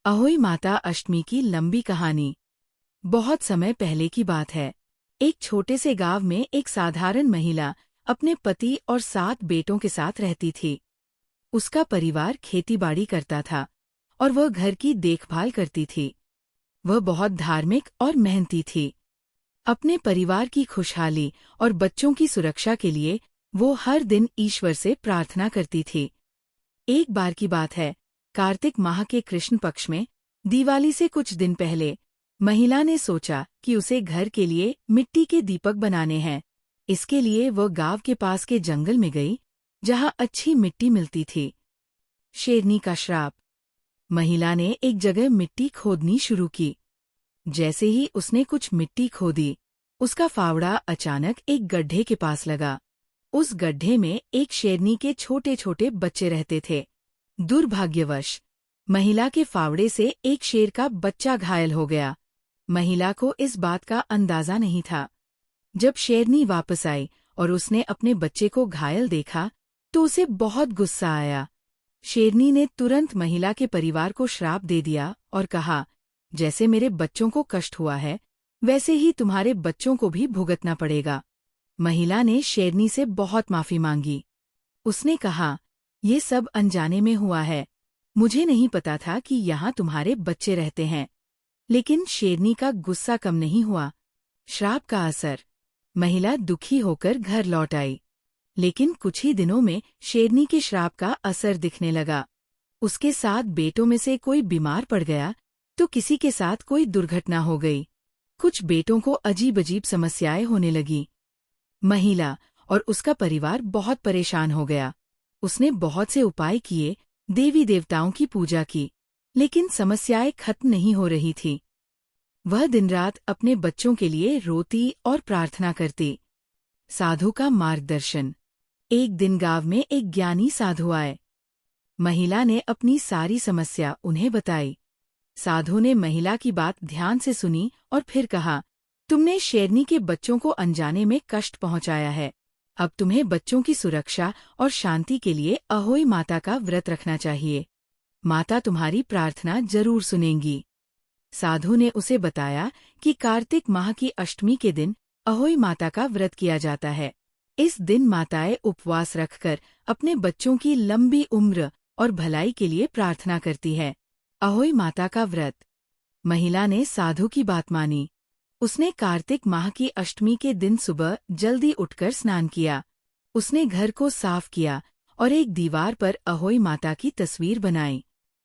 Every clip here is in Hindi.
अहोई माता अष्टमी की लंबी कहानी। बहुत समय पहले की बात है। एक छोटे से गांव में एक साधारण महिला अपने पति और 7 बेटों के साथ रहती थी। उसका परिवार खेतीबाड़ी करता था और वह घर की देखभाल करती थी। वह बहुत धार्मिक और मेहनती थी। अपने परिवार की खुशहाली और बच्चों की सुरक्षा के लिए वो हर दिन ईश्वर से प्रार्थना करती थी। एक बार की बात है, कार्तिक माह के कृष्ण पक्ष में दिवाली से कुछ दिन पहले महिला ने सोचा कि उसे घर के लिए मिट्टी के दीपक बनाने हैं। इसके लिए वह गांव के पास के जंगल में गई, जहां अच्छी मिट्टी मिलती थी। शेरनी का श्राप। महिला ने एक जगह मिट्टी खोदनी शुरू की। जैसे ही उसने कुछ मिट्टी खोदी, उसका फावड़ा अचानक एक गड्ढे के पास लगा। उस गड्ढे में एक शेरनी के छोटे छोटे बच्चे रहते थे। दुर्भाग्यवश महिला के फावड़े से एक शेर का बच्चा घायल हो गया। महिला को इस बात का अंदाजा नहीं था। जब शेरनी वापस आई और उसने अपने बच्चे को घायल देखा तो उसे बहुत गुस्सा आया। शेरनी ने तुरंत महिला के परिवार को श्राप दे दिया और कहा, जैसे मेरे बच्चों को कष्ट हुआ है, वैसे ही तुम्हारे बच्चों को भी भुगतना पड़ेगा। महिला ने शेरनी से बहुत माफी मांगी। उसने कहा, ये सब अनजाने में हुआ है। मुझे नहीं पता था कि यहाँ तुम्हारे बच्चे रहते हैं। लेकिन शेरनी का गुस्सा कम नहीं हुआ। श्राप का असर। महिला दुखी होकर घर लौट आई। लेकिन कुछ ही दिनों में शेरनी के श्राप का असर दिखने लगा। उसके 7 बेटों में से कोई बीमार पड़ गया तो किसी के साथ कोई दुर्घटना हो गई। कुछ बेटों को अजीब अजीब समस्याएं होने लगी। महिला और उसका परिवार बहुत परेशान हो गया। उसने बहुत से उपाय किए, देवी देवताओं की पूजा की, लेकिन समस्याएं खत्म नहीं हो रही थी। वह दिन रात अपने बच्चों के लिए रोती और प्रार्थना करती। साधु का मार्गदर्शन। एक दिन गांव में एक ज्ञानी साधु आए। महिला ने अपनी सारी समस्या उन्हें बताई। साधु ने महिला की बात ध्यान से सुनी और फिर कहा, तुमने शेरनी के बच्चों को अनजाने में कष्ट पहुंचाया है। अब तुम्हें बच्चों की सुरक्षा और शांति के लिए अहोई माता का व्रत रखना चाहिए। माता तुम्हारी प्रार्थना जरूर सुनेंगी। साधु ने उसे बताया कि कार्तिक माह की अष्टमी के दिन अहोई माता का व्रत किया जाता है। इस दिन माताएं उपवास रखकर अपने बच्चों की लंबी उम्र और भलाई के लिए प्रार्थना करती है। अहोई माता का व्रत। महिला ने साधु की बात मानी। उसने कार्तिक माह की अष्टमी के दिन सुबह जल्दी उठकर स्नान किया। उसने घर को साफ किया और एक दीवार पर अहोई माता की तस्वीर बनाई।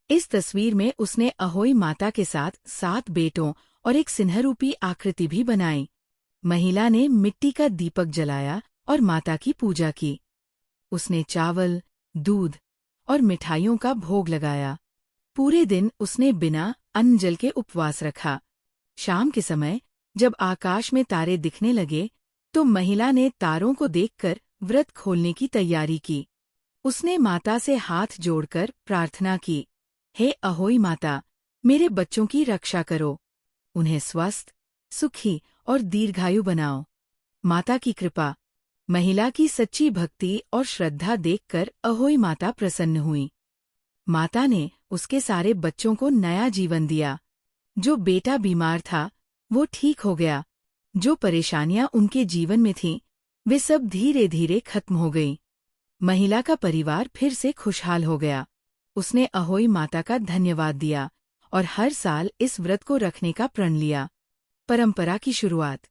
इस तस्वीर में उसने अहोई माता के साथ 7 बेटों और एक सिंहरूपी आकृति भी बनाई। महिला ने मिट्टी का दीपक जलाया और माता की पूजा की। उसने चावल, दूध और मिठाइयों का भोग लगाया। पूरे दिन उसने बिना अन्न जल के उपवास रखा। शाम के समय जब आकाश में तारे दिखने लगे तो महिला ने तारों को देखकर व्रत खोलने की तैयारी की। उसने माता से हाथ जोड़कर प्रार्थना की, हे अहोई माता, मेरे बच्चों की रक्षा करो। उन्हें स्वस्थ, सुखी और दीर्घायु बनाओ। माता की कृपा। महिला की सच्ची भक्ति और श्रद्धा देखकर अहोई माता प्रसन्न हुई। माता ने उसके सारे बच्चों को नया जीवन दिया। जो बेटा बीमार था वो ठीक हो गया। जो परेशानियां उनके जीवन में थीं, वे सब धीरे धीरे खत्म हो गईं। महिला का परिवार फिर से खुशहाल हो गया। उसने अहोई माता का धन्यवाद दिया और हर साल इस व्रत को रखने का प्रण लिया। परंपरा की शुरुआत।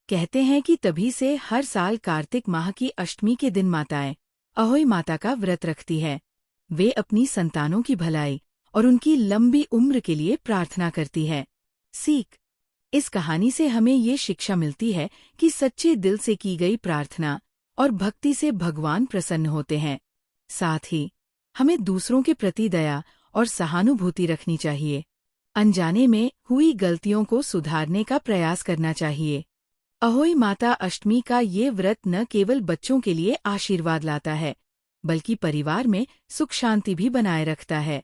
कहते हैं कि तभी से हर साल कार्तिक माह की अष्टमी के दिन माताएं अहोई माता का व्रत रखती है। वे अपनी संतानों की भलाई और उनकी लंबी उम्र के लिए प्रार्थना करती है। सीख। इस कहानी से हमें ये शिक्षा मिलती है कि सच्चे दिल से की गई प्रार्थना और भक्ति से भगवान प्रसन्न होते हैं। साथ ही हमें दूसरों के प्रति दया और सहानुभूति रखनी चाहिए। अनजाने में हुई गलतियों को सुधारने का प्रयास करना चाहिए। अहोई माता अष्टमी का ये व्रत न केवल बच्चों के लिए आशीर्वाद लाता है, बल्कि परिवार में सुख शांति भी बनाए रखता है।